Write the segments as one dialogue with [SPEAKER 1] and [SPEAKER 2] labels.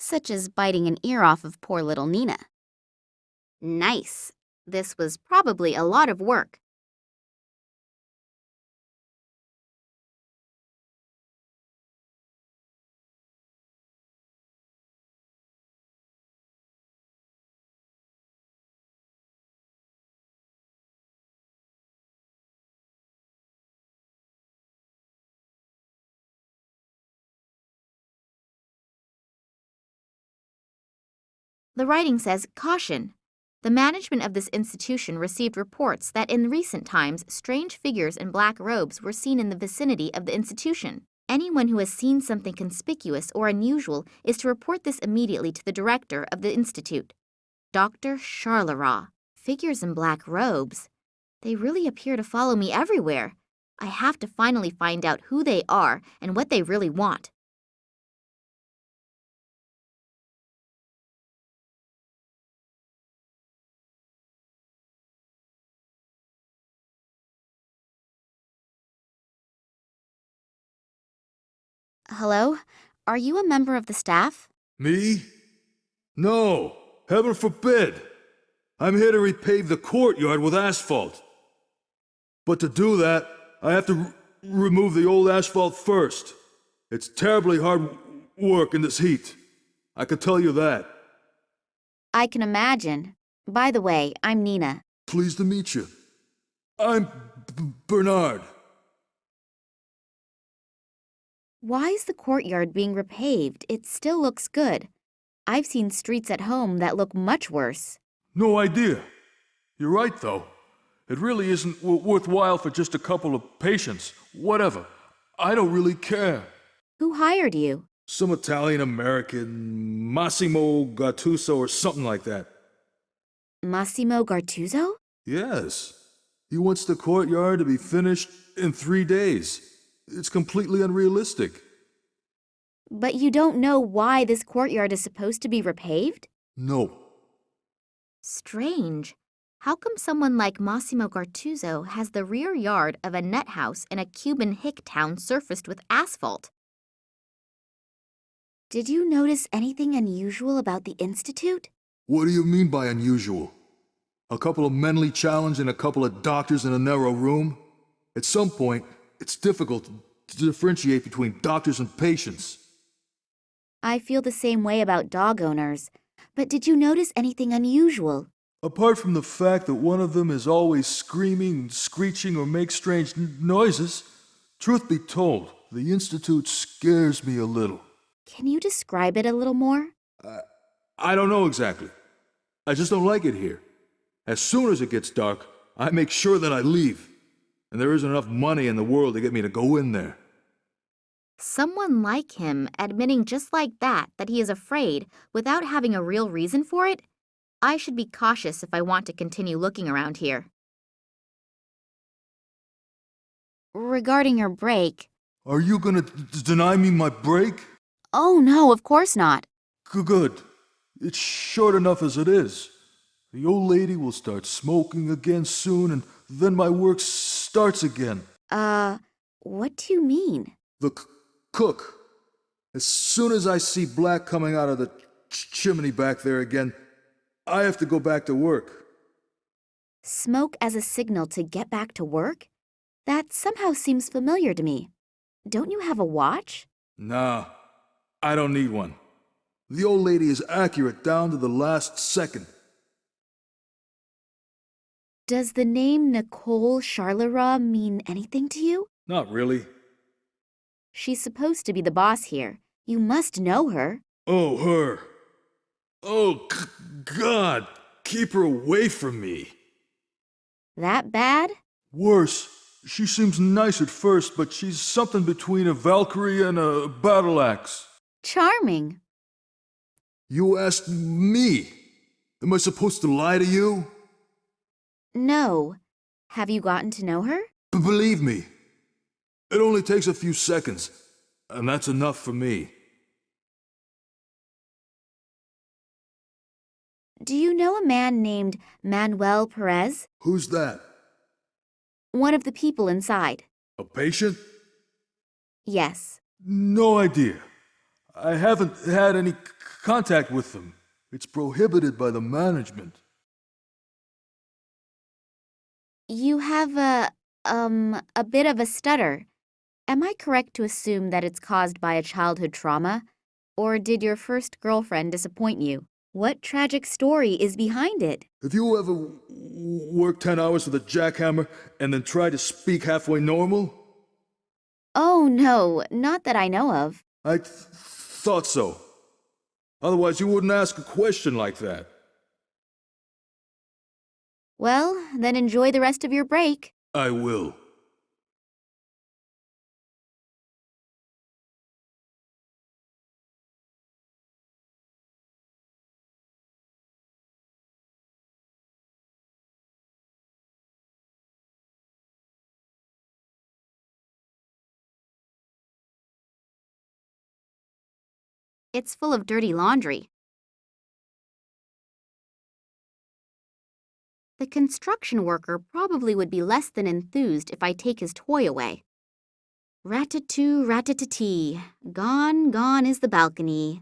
[SPEAKER 1] such as biting an ear off of poor little Nina. Nice. This was probably a lot of work. The writing says, "Caution. The management of this institution received reports that in recent times strange figures in black robes were seen in the vicinity of the institution. Anyone who has seen something conspicuous or unusual is to report this immediately to the director of the institute, Dr. Charleroi." Figures in black robes. They really appear to follow me everywhere. I have to finally find out who they are and what they really want. Hello? Are you a member of the staff?
[SPEAKER 2] Me? No, heaven forbid. I'm here to repave the courtyard with asphalt. But to do that, I have to remove the old asphalt first. It's terribly hard work in this heat. I can tell you that.
[SPEAKER 1] I can imagine. By the way, I'm Nina.
[SPEAKER 2] Pleased to meet you. I'm Bernard.
[SPEAKER 1] Why is the courtyard being repaved? It still looks good. I've seen streets at home that look much worse.
[SPEAKER 2] No idea. You're right, though. It really isn't worthwhile for just a couple of patients. Whatever. I don't really care.
[SPEAKER 1] Who hired you?
[SPEAKER 2] Some Italian-American, Massimo Gattuso or something like that.
[SPEAKER 1] Massimo Gartuzzo?
[SPEAKER 2] Yes. He wants the courtyard to be finished in 3 days. It's completely unrealistic.
[SPEAKER 1] But you don't know why this courtyard is supposed to be repaved?
[SPEAKER 2] No.
[SPEAKER 1] Strange. How come someone like Massimo Gartuzzo has the rear yard of a nut house in a Cuban hick town surfaced with asphalt? Did you notice anything unusual about the Institute?
[SPEAKER 2] What do you mean by unusual? A couple of mentally challenged and a couple of doctors in a narrow room? At some point, it's difficult to differentiate between doctors and patients.
[SPEAKER 1] I feel the same way about dog owners. But did you notice anything unusual?
[SPEAKER 2] Apart from the fact that one of them is always screaming, screeching, or makes strange noises, truth be told, the Institute scares me a little.
[SPEAKER 1] Can you describe it a little more?
[SPEAKER 2] I don't know exactly. I just don't like it here. As soon as it gets dark, I make sure that I leave. And there isn't enough money in the world to get me to go in there.
[SPEAKER 1] Someone like him admitting just like that he is afraid without having a real reason for it? I should be cautious if I want to continue looking around here. Regarding your break...
[SPEAKER 2] Are you gonna deny me my break?
[SPEAKER 1] Oh, no, of course not.
[SPEAKER 2] Good. It's short enough as it is. The old lady will start smoking again soon, and then my work starts again.
[SPEAKER 1] What do you mean?
[SPEAKER 2] The cook. As soon as I see black coming out of the chimney back there again, I have to go back to work.
[SPEAKER 1] Smoke as a signal to get back to work? That somehow seems familiar to me. Don't you have a watch?
[SPEAKER 2] Nah, I don't need one. The old lady is accurate down to the last second.
[SPEAKER 1] Does the name Nicole Charleroi mean anything to you?
[SPEAKER 2] Not really.
[SPEAKER 1] She's supposed to be the boss here. You must know her.
[SPEAKER 2] Oh, her. Oh, God, keep her away from me.
[SPEAKER 1] That bad?
[SPEAKER 2] Worse. She seems nice at first, but she's something between a Valkyrie and a battle axe.
[SPEAKER 1] Charming.
[SPEAKER 2] You asked me. Am I supposed to lie to you?
[SPEAKER 1] No. Have you gotten to know her?
[SPEAKER 2] Believe me, it only takes a few seconds, and that's enough for me.
[SPEAKER 1] Do you know a man named Manuel Perez?
[SPEAKER 2] Who's that?
[SPEAKER 1] One of the people inside.
[SPEAKER 2] A patient?
[SPEAKER 1] Yes.
[SPEAKER 2] No idea. I haven't had any contact with them. It's prohibited by the management.
[SPEAKER 1] You have a bit of a stutter. Am I correct to assume that it's caused by a childhood trauma? Or did your first girlfriend disappoint you? What tragic story is behind it?
[SPEAKER 2] Have you ever worked 10 hours with a jackhammer and then tried to speak halfway normal?
[SPEAKER 1] Oh, no, not that I know of.
[SPEAKER 2] I thought so. Otherwise, you wouldn't ask a question like that.
[SPEAKER 1] Well, then enjoy the rest of your break.
[SPEAKER 2] I will.
[SPEAKER 1] It's full of dirty laundry. The construction worker probably would be less than enthused if I take his toy away. Rat-a-too, rat-a-tee, gone, gone is the balcony.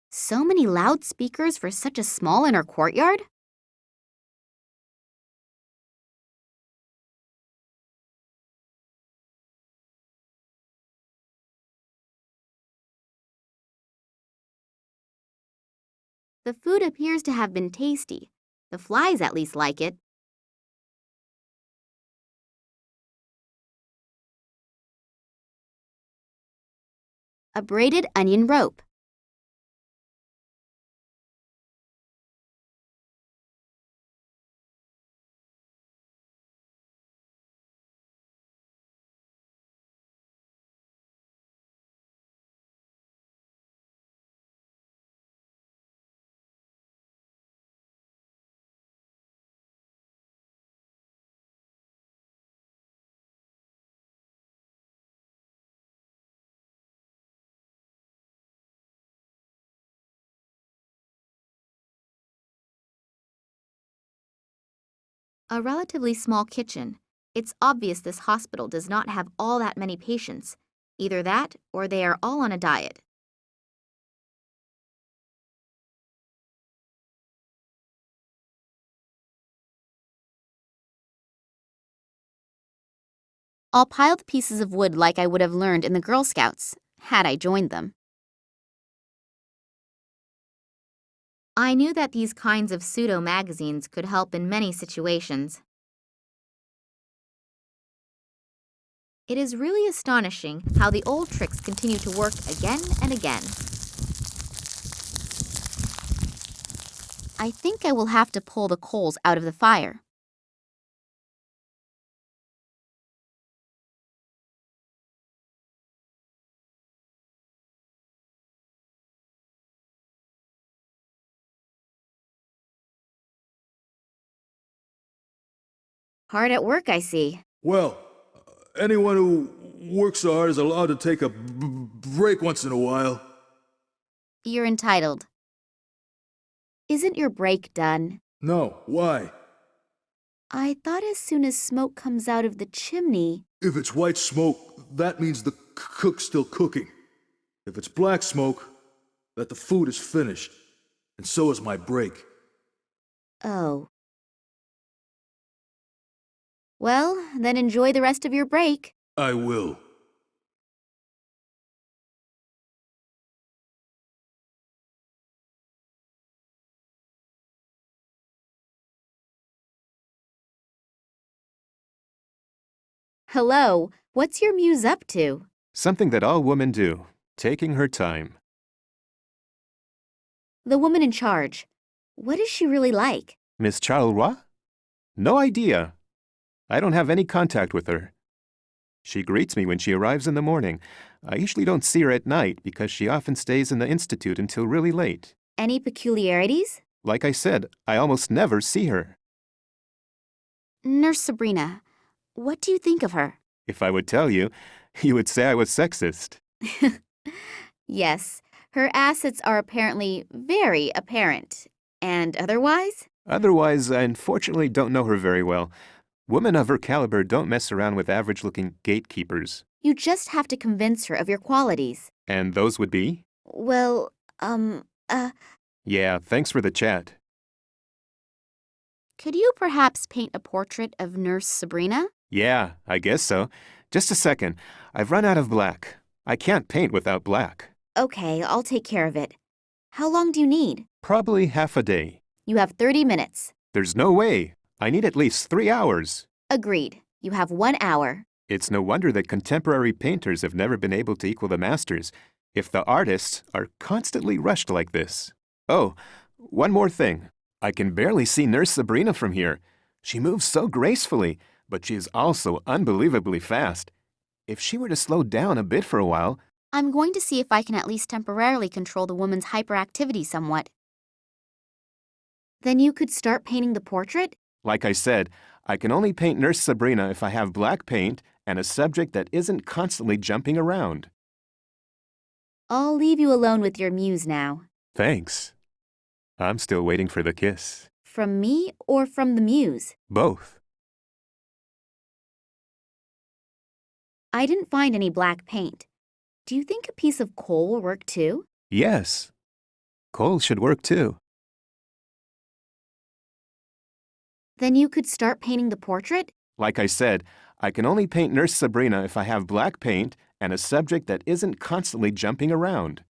[SPEAKER 1] So many loudspeakers for such a small inner courtyard? The food appears to have been tasty. The flies at least like it. A braided onion rope. A relatively small kitchen. It's obvious this hospital does not have all that many patients. Either that, or they are all on a diet. I'll pile the pieces of wood like I would have learned in the Girl Scouts, had I joined them. I knew that these kinds of pseudo-magazines could help in many situations. It is really astonishing how the old tricks continue to work again and again. I think I will have to pull the coals out of the fire. Hard at work, I see.
[SPEAKER 2] Well, anyone who works so hard is allowed to take a break once in a while.
[SPEAKER 1] You're entitled. Isn't your break done?
[SPEAKER 2] No, why?
[SPEAKER 1] I thought as soon as smoke comes out of the chimney...
[SPEAKER 2] If it's white smoke, that means the cook's still cooking. If it's black smoke, that the food is finished. And so is my break.
[SPEAKER 1] Oh. Well, then enjoy the rest of your break.
[SPEAKER 2] I will.
[SPEAKER 1] Hello, what's your muse up to?
[SPEAKER 3] Something that all women do, taking her time.
[SPEAKER 1] The woman in charge. What is she really like?
[SPEAKER 3] Miss Charleroi? No idea. I don't have any contact with her. She greets me when she arrives in the morning. I usually don't see her at night because she often stays in the institute until really late.
[SPEAKER 1] Any peculiarities?
[SPEAKER 3] Like I said, I almost never see her.
[SPEAKER 1] Nurse Sabrina, what do you think of her?
[SPEAKER 3] If I would tell you, you would say I was sexist.
[SPEAKER 1] Yes, her assets are apparently very apparent. And otherwise?
[SPEAKER 3] Otherwise, I unfortunately don't know her very well. Women of her caliber don't mess around with average-looking gatekeepers.
[SPEAKER 1] You just have to convince her of your qualities.
[SPEAKER 3] And those would be?
[SPEAKER 1] Well,
[SPEAKER 3] Yeah, thanks for the chat.
[SPEAKER 1] could you perhaps paint a portrait of Nurse Sabrina?
[SPEAKER 3] Yeah, I guess so. Just a second. I've run out of black. I can't paint without black.
[SPEAKER 1] Okay, I'll take care of it. How long do you need?
[SPEAKER 3] Probably half a day.
[SPEAKER 1] You have 30 minutes.
[SPEAKER 3] There's no way. I need at least 3 hours.
[SPEAKER 1] Agreed. You have 1 hour.
[SPEAKER 3] It's no wonder that contemporary painters have never been able to equal the masters, if the artists are constantly rushed like this. Oh, one more thing. I can barely see Nurse Sabrina from here. She moves so gracefully, but she is also unbelievably fast. If she were to slow down a bit for a while,
[SPEAKER 1] I'm going to see if I can at least temporarily control the woman's hyperactivity somewhat. Then you could start painting the portrait?
[SPEAKER 3] like I said, I can only paint Nurse Sabrina if I have black paint and a subject that isn't constantly jumping around.
[SPEAKER 1] I'll leave you alone with your muse now.
[SPEAKER 3] Thanks. I'm still waiting for the kiss.
[SPEAKER 1] From me or from the muse?
[SPEAKER 3] Both.
[SPEAKER 1] I didn't find any black paint. Do you think a piece of coal will work too?
[SPEAKER 3] Yes. Coal should work too.
[SPEAKER 1] Then you could start painting the portrait?
[SPEAKER 3] Like I said, I can only paint Nurse Sabrina if I have black paint and a subject that isn't constantly jumping around.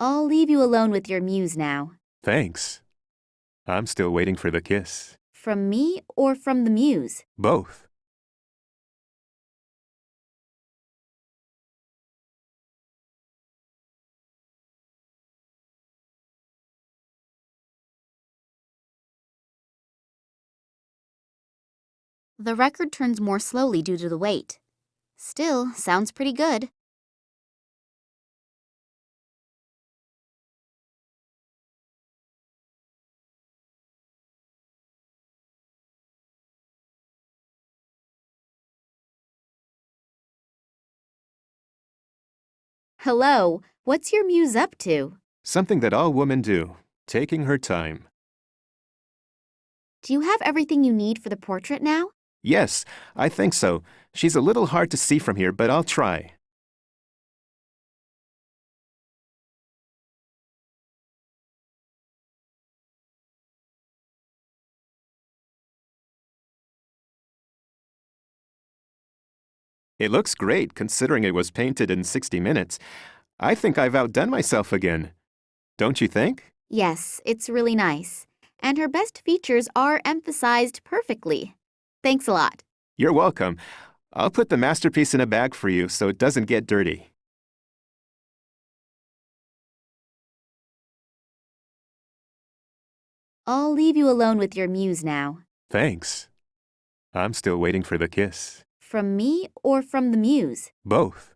[SPEAKER 1] I'll leave you alone with your muse now.
[SPEAKER 3] Thanks. I'm still waiting for the kiss.
[SPEAKER 1] From me or from the muse?
[SPEAKER 3] Both.
[SPEAKER 1] The record turns more slowly due to the wait. Still, sounds pretty good. Hello, what's your muse up to?
[SPEAKER 3] Something that all women do, taking her time.
[SPEAKER 1] Do you have everything you need for the portrait now?
[SPEAKER 3] Yes, I think so. She's a little hard to see from here, but I'll try. It looks great considering it was painted in 60 minutes. I think I've outdone myself again. Don't you think?
[SPEAKER 1] Yes, it's really nice. And her best features are emphasized perfectly. Thanks a lot.
[SPEAKER 3] You're welcome. I'll put the masterpiece in a bag for you so it doesn't get dirty.
[SPEAKER 1] I'll leave you alone with your muse now.
[SPEAKER 3] Thanks. I'm still waiting for the kiss.
[SPEAKER 1] From me or from the muse?
[SPEAKER 3] Both.